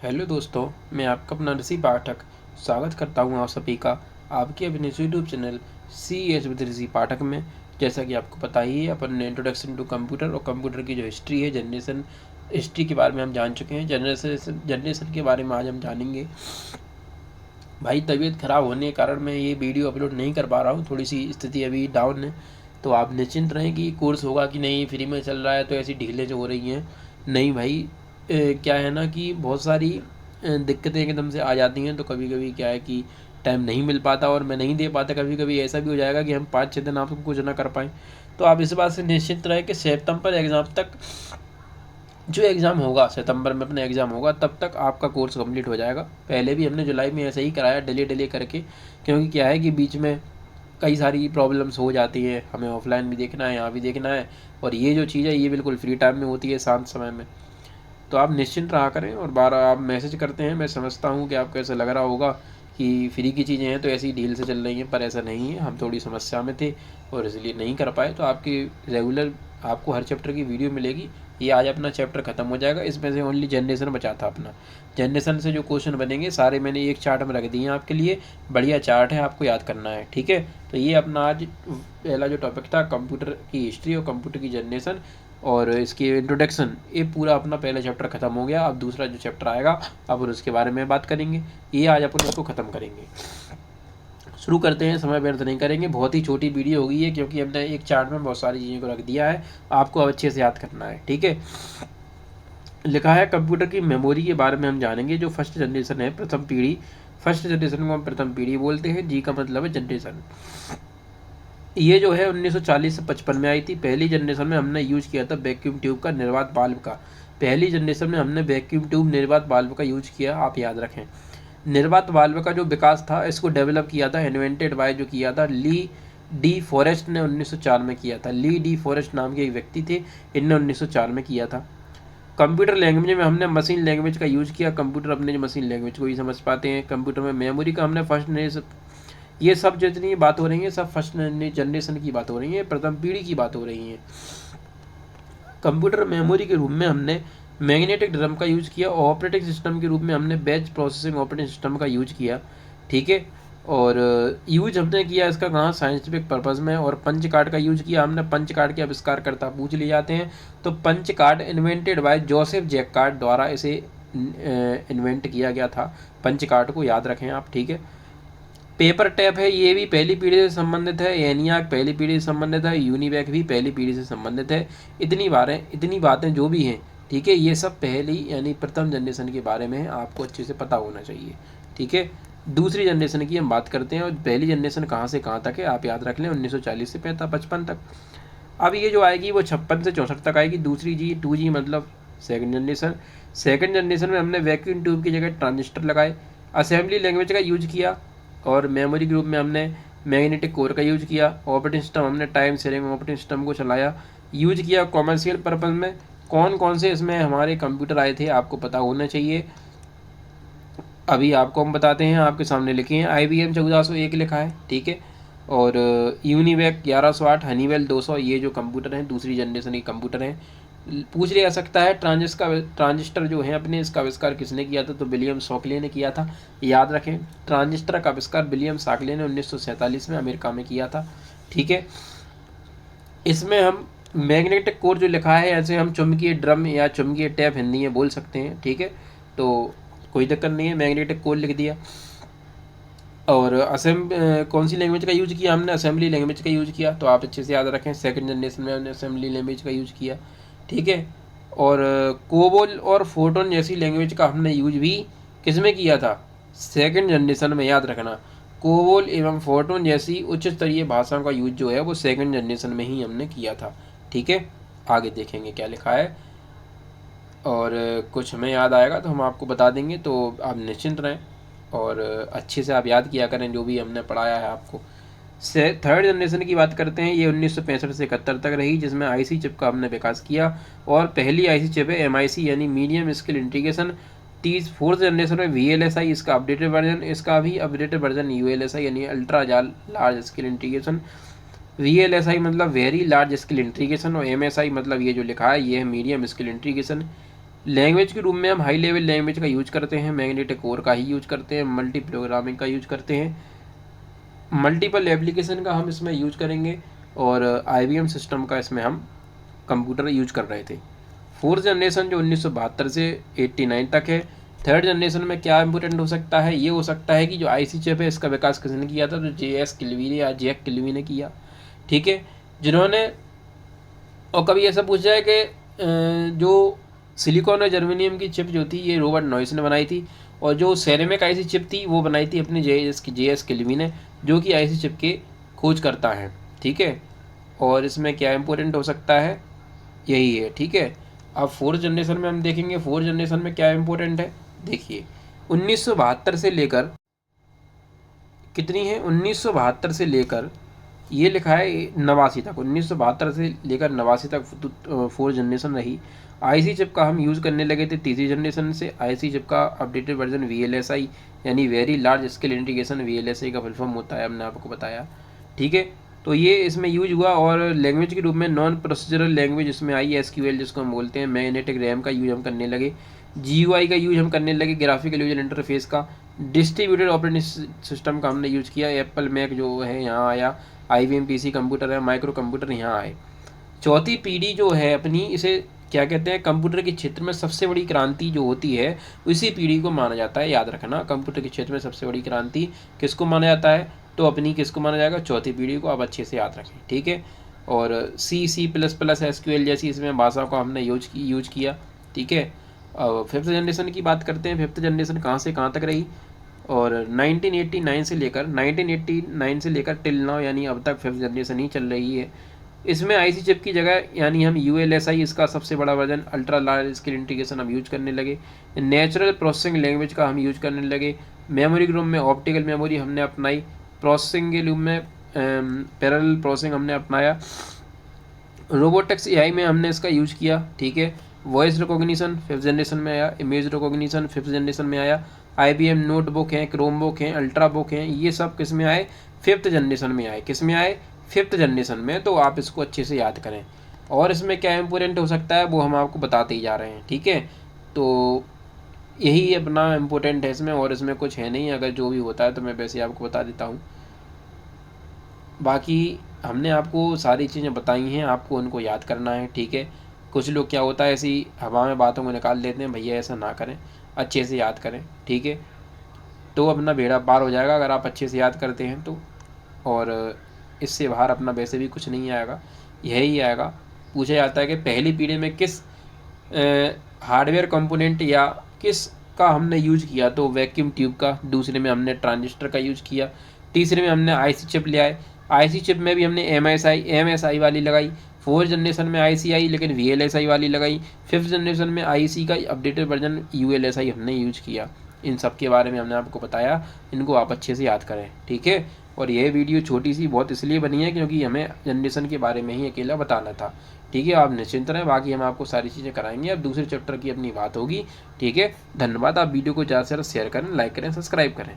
Hello दोस्तों, मैं आपका अपना ऋषि पाठक स्वागत करता हूं आप सभी का आपके अपने YouTube channel C H with Rishi Pathak में। जैसा कि आपको पता ही है, अपन ने इंट्रोडक्शन टू कंप्यूटर और कंप्यूटर की जो हिस्ट्री है, जनरेशन हिस्ट्री के बारे में हम जान चुके हैं। जनरेशन के बारे में आज हम जानेंगे। भाई, तबीयत ख़राब होने के कारण मैं ये वीडियो अपलोड नहीं कर पा रहा हूँ, थोड़ी सी स्थिति अभी डाउन है। तो आप निश्चिंत रहें कि कोर्स होगा कि नहीं, फ्री में चल रहा है तो ऐसी ढीलें जो हो रही हैं। नहीं भाई, क्या है ना कि बहुत सारी दिक्कतें एकदम से आ जाती हैं, तो कभी कभी क्या है कि टाइम नहीं मिल पाता और मैं नहीं दे पाता। कभी कभी ऐसा भी हो जाएगा कि हम 5-6 दिन आपको कुछ ना कर पाएँ। तो आप इस बात से निश्चिंत रहें कि सितंबर एग्ज़ाम तक जो एग्ज़ाम होगा, सितंबर में अपना एग्ज़ाम होगा, तब तक आपका कोर्स कंप्लीट हो जाएगा। पहले भी हमने जुलाई में ऐसे ही कराया, डिले करके, क्योंकि क्या है कि बीच में कई सारी प्रॉब्लम्स हो जाती है, हमें ऑफलाइन भी देखना है, यहाँ भी देखना है, और ये जो चीज़ है ये बिल्कुल फ्री टाइम में होती है, शांत समय में। तो आप निश्चिंत रहा करें। और बार आप मैसेज करते हैं, मैं समझता हूँ कि आपको ऐसा लग रहा होगा कि फ्री की चीज़ें हैं तो ऐसी डील से चल रही हैं, पर ऐसा नहीं है। हम थोड़ी समस्या में थे और इसलिए नहीं कर पाए। तो आपकी रेगुलर आपको हर चैप्टर की वीडियो मिलेगी। ये आज अपना चैप्टर ख़त्म हो जाएगा, इसमें से ओनली जनरेशन बचा था अपना। जनरेशन से जो क्वेश्चन बनेंगे सारे मैंने एक चार्ट में रख दिए हैं आपके लिए। बढ़िया चार्ट है, आपको याद करना है, ठीक है। तो ये अपना आज पहला जो टॉपिक था, कंप्यूटर की हिस्ट्री और कंप्यूटर की जनरेशन और इसकी इंट्रोडक्शन, ये पूरा अपना पहला चैप्टर ख़त्म हो गया। अब दूसरा जो चैप्टर आएगा अपन उसके बारे में बात करेंगे। ये आज अपन उसको ख़त्म करेंगे। शुरू करते हैं, समय व्यर्थ नहीं करेंगे। बहुत ही छोटी वीडियो होगी ये, क्योंकि हमने एक चार्ट में बहुत सारी चीज़ों को रख दिया है, आपको अब अच्छे से याद करना है, ठीक है। लिखा है कंप्यूटर की मेमोरी के बारे में हम जानेंगे। जो फर्स्ट जनरेशन है, प्रथम पीढ़ी, फर्स्ट जनरेशन को हम प्रथम पीढ़ी बोलते हैं। जी का मतलब है जनरेशन। ये जो है 1940 से 55 में आई थी। पहली जनरेशन में हमने यूज किया था वैक्यूम ट्यूब का, निर्वात बाल्ब का। पहली जनरेशन में हमने वैक्यूम ट्यूब निर्वात बाल्ब का यूज किया, आप याद रखें। निर्वात बाल्ब का जो विकास था, इसको डेवलप किया था, इन्वेंटेड बाय, जो किया था ली डी फॉरेस्ट ने 1904 में किया था। ली डी फॉरेस्ट नाम के एक व्यक्ति थे, इनने 1904 में किया था। कंप्यूटर लैंग्वेज में हमने मशीन लैंग्वेज का यूज किया। कंप्यूटर अपने जो मशीन लैंग्वेज को ही समझ पाते हैं। कंप्यूटर में मेमोरी का हमने फर्स्ट, ये सब जितनी बात हो रही है सब फर्स्ट जनरेशन की बात हो रही है, प्रथम पीढ़ी की बात हो रही है। कंप्यूटर मेमोरी के रूप में हमने मैग्नेटिक ड्रम का यूज किया। ऑपरेटिंग सिस्टम के रूप में हमने बैच प्रोसेसिंग ऑपरेटिंग सिस्टम का यूज किया, ठीक है। और यूज हमने किया इसका कहाँ, साइंटिफिक पर्पज़ में। और पंच कार्ड का यूज किया हमने। पंच कार्ड के आविष्कार करता पूछ लिए जाते हैं, तो punch card invented by Joseph Jacquard द्वारा इसे इन्वेंट किया गया था। पंच कार्ड को याद रखें आप, ठीक है। पेपर टैप है, ये भी पहली पीढ़ी से संबंधित है। एनियाक पहली पीढ़ी से संबंधित है। यूनिवैक भी पहली पीढ़ी से संबंधित है। इतनी बातें जो भी हैं, ठीक है, ये सब पहली यानी प्रथम जनरेशन के बारे में आपको अच्छे से पता होना चाहिए, ठीक है। दूसरी जनरेशन की हम बात करते हैं, और पहली जनरेशन कहाँ से कहाँ तक है आप याद रख लें, 1940 से 55 तक। अब ये जो आएगी वो 56 से 64 तक आएगी। दूसरी जी, 2G मतलब सेकंड जनरेशन। सेकंड जनरेशन में हमने वैक्यूम ट्यूब की जगह ट्रांजिस्टर लगाए। असेंबली लैंग्वेज का यूज किया, और मेमोरी के रूप में हमने मैग्नेटिक कोर का यूज किया। ऑपरेटिंग सिस्टम हमने टाइम शेयरिंग ऑपरेटिंग सिस्टम को चलाया, यूज किया कॉमर्शियल पर्पज़ में। कौन कौन से इसमें हमारे कंप्यूटर आए थे आपको पता होना चाहिए। अभी आपको हम बताते हैं, आपके सामने लिखे हैं। IBM 1401 लिखा है, ठीक है। और यूनिवैक 1108, हनीवेल 200, ये जो कंप्यूटर हैं दूसरी जनरेशन के कंप्यूटर हैं। पूछ लिया जा सकता है ट्रांजिस्टर जो है अपने, इसका आविष्कार किसने किया था, तो विलियम शॉकले ने किया था। याद रखें, ट्रांजिस्टर का आविष्कार विलियम शॉकले ने 1947 में अमेरिका में किया था, ठीक है। इसमें हम मैग्नेटिक कोर जो लिखा है, ऐसे हम चुंबकीय ड्रम या चुंबकीय टैप हिंदी में बोल सकते हैं, ठीक है। तो कोई दिक्कत नहीं है, मैग्नेटिक कोर लिख दिया। और कौन सी लैंग्वेज का यूज़ किया हमने, असेंबली लैंग्वेज का यूज़ किया, तो आप अच्छे से याद रखें। सेकंड जनरेशन में हमने असेंबली लैंग्वेज का यूज़ किया, ठीक है। और कोबोल और फोटोन जैसी लैंग्वेज का हमने यूज भी किस में किया था, सेकंड जनरेशन में, याद रखना। कोबोल एवं फोटोन जैसी उच्च स्तरीय भाषाओं का यूज जो है वो सेकंड जनरेशन में ही हमने किया था, ठीक है। आगे देखेंगे क्या लिखा है, और कुछ हमें याद आएगा तो हम आपको बता देंगे, तो आप निश्चिंत रहें और अच्छे से आप याद किया करें जो भी हमने पढ़ाया है आपको। से थर्ड जनरेशन की बात करते हैं, ये 1965 से 71 तक रही, जिसमें IC चिप का हमने विकास किया। और पहली IC चिप है MIC यानी medium scale integration. Fourth generation में VLSI, इसका अपडेटेड वर्जन, इसका भी अपडेटेड वर्जन ULSI यानी ultra large scale integration. VLSI मतलब वेरी लार्ज स्केल इंटीग्रेशन, और MSI मतलब ये जो लिखा है ये है मीडियम स्केल इंटीग्रेशन। लैंग्वेज के रूप में हम हाई लेवल लैंग्वेज का यूज करते हैं, मैग्नेटिक कोर का ही यूज करते हैं, मल्टी प्रोग्रामिंग का यूज करते हैं, मल्टीपल एप्लीकेशन का हम इसमें यूज करेंगे, और IBM सिस्टम का इसमें हम कंप्यूटर यूज कर रहे थे। फोर्थ जनरेशन जो 1972 से 89 तक है। थर्ड जनरेशन में क्या इंपॉर्टेंट हो सकता है, ये हो सकता है कि जो IC चिप है इसका विकास किसने किया था, तो JS किल्वी ने या जैक किल्वी ने किया, ठीक है, जिन्होंने, और कभी ऐसा पूछा जाए कि जो सिलिकॉन और जर्मेनियम की चिप जो थी ये रॉबर्ट नॉइस ने बनाई थी, और जो सेरेमिक IC चिप थी वो बनाई थी अपने JS किल्वी ने, जो कि IC चिप के खोज करता है, ठीक है। और इसमें क्या इंपॉर्टेंट हो सकता है, यही है, ठीक है। अब फोर्थ जनरेशन में हम देखेंगे, फोर्थ जनरेशन में क्या इंपॉर्टेंट है, देखिए 1972 से लेकर कितनी है, 1972 से लेकर ये लिखा है 89 तक, 1972 से लेकर 89 तक फोर्थ जनरेशन रही। IC चिप का हम यूज़ करने लगे थे तीसरी जनरेशन से। IC चिप का अपडेटेड वर्जन VLSI यानी very large scale integration, VLSI का फुल फॉर्म होता है, हमने आपको बताया, ठीक है। तो ये इसमें यूज हुआ, और लैंग्वेज के रूप में नॉन प्रोसीजरल लैंग्वेज इसमें आई, SQL जिसको हम बोलते हैं, मैग्नेटिक रैम का यूज हम करने लगे, GUI का यूज हम करने लगे, ग्राफिकल यूजर इंटरफेस का, डिस्ट्रीब्यूटेड ऑपरेटिंग सिस्टम का हमने यूज किया, एप्पल मैक जो है यहाँ आया, IBM PC कंप्यूटर है, माइक्रो कंप्यूटर यहाँ आए। चौथी पीढ़ी जो है अपनी, इसे क्या कहते हैं, कंप्यूटर के क्षेत्र में सबसे बड़ी क्रांति जो होती है उसी पीढ़ी को माना जाता है, याद रखना, कंप्यूटर के क्षेत्र में सबसे बड़ी क्रांति किसको माना जाता है, तो अपनी किसको माना जाएगा, चौथी पीढ़ी को, आप अच्छे से याद रखें, ठीक है। और C++, SQL जैसी इसमें भाषाओं का हमने यूज किया, ठीक है। अब फिफ्थ जनरेशन की बात करते हैं, फिफ्थ जनरेशन कहाँ से कहाँ तक रही, और 1989 से लेकर टिल नाउ, यानी अब तक फिफ्थ जनरेशन ही चल रही है। इसमें IC चिप की जगह यानी हम ULSI, इसका सबसे बड़ा version, ultra large scale integration हम यूज करने लगे, नेचुरल प्रोसेसिंग लैंग्वेज का हम यूज करने लगे, मेमोरी के रूप में ऑप्टिकल मेमोरी हमने अपनाई, प्रोसेसिंग के रूप में पैरेलल प्रोसेसिंग हमने अपनाया, रोबोटिक्स AI में हमने इसका यूज किया, ठीक है। वॉइस रिकॉग्निशन फिफ्थ जनरेशन में आया, इमेज रिकॉग्निशन फिफ्थ जनरेशन में आया, IBM नोटबुक हैं, क्रोमबुक हैं, अल्ट्रा बुक हैं, ये सब किस में आए, फिफ्थ जनरेशन में आए, किस में आए, फिफ्थ जनरेशन में। तो आप इसको अच्छे से याद करें, और इसमें क्या इम्पोर्टेंट हो सकता है वो हम आपको बताते ही जा रहे हैं, ठीक है। तो यही अपना इम्पोर्टेंट है इसमें, और इसमें कुछ है नहीं, अगर जो भी होता है तो मैं वैसे आपको बता देता हूँ। बाकी हमने आपको सारी चीज़ें बताई हैं, आपको उनको याद करना है, ठीक है। कुछ लोग क्या होता है ऐसी हवा में बातों को निकाल देते हैं, भैया ऐसा ना करें, अच्छे से याद करें, ठीक है। तो अपना बेड़ा पार हो जाएगा अगर आप अच्छे से याद करते हैं तो, और इससे बाहर अपना वैसे भी कुछ नहीं आएगा, यही आएगा। पूछा जाता है कि पहली पीढ़ी में किस हार्डवेयर कंपोनेंट या किस का हमने यूज किया, तो वैक्यूम ट्यूब का, दूसरे में हमने ट्रांजिस्टर का यूज किया, तीसरे में हमने IC चिप ले आए, IC चिप में भी हमने MSI वाली लगाई, फोर्थ जनरेशन में IC आई लेकिन VLSI वाली लगाई, फिफ्थ जनरेशन में IC का अपडेटेड वर्जन ULSI हमने यूज किया। इन सब के बारे में हमने आपको बताया, इनको आप अच्छे से याद करें, ठीक है। और यह वीडियो छोटी सी बहुत इसलिए बनी है क्योंकि हमें जनरेशन के बारे में ही अकेला बताना था, ठीक है। आप निश्चिंत रहें, बाकी हम आपको सारी चीज़ें कराएंगे, अब दूसरे चैप्टर की अपनी बात होगी, ठीक है। धन्यवाद। आप वीडियो को ज़्यादा से ज़्यादा शेयर करें, लाइक करें, सब्सक्राइब करें।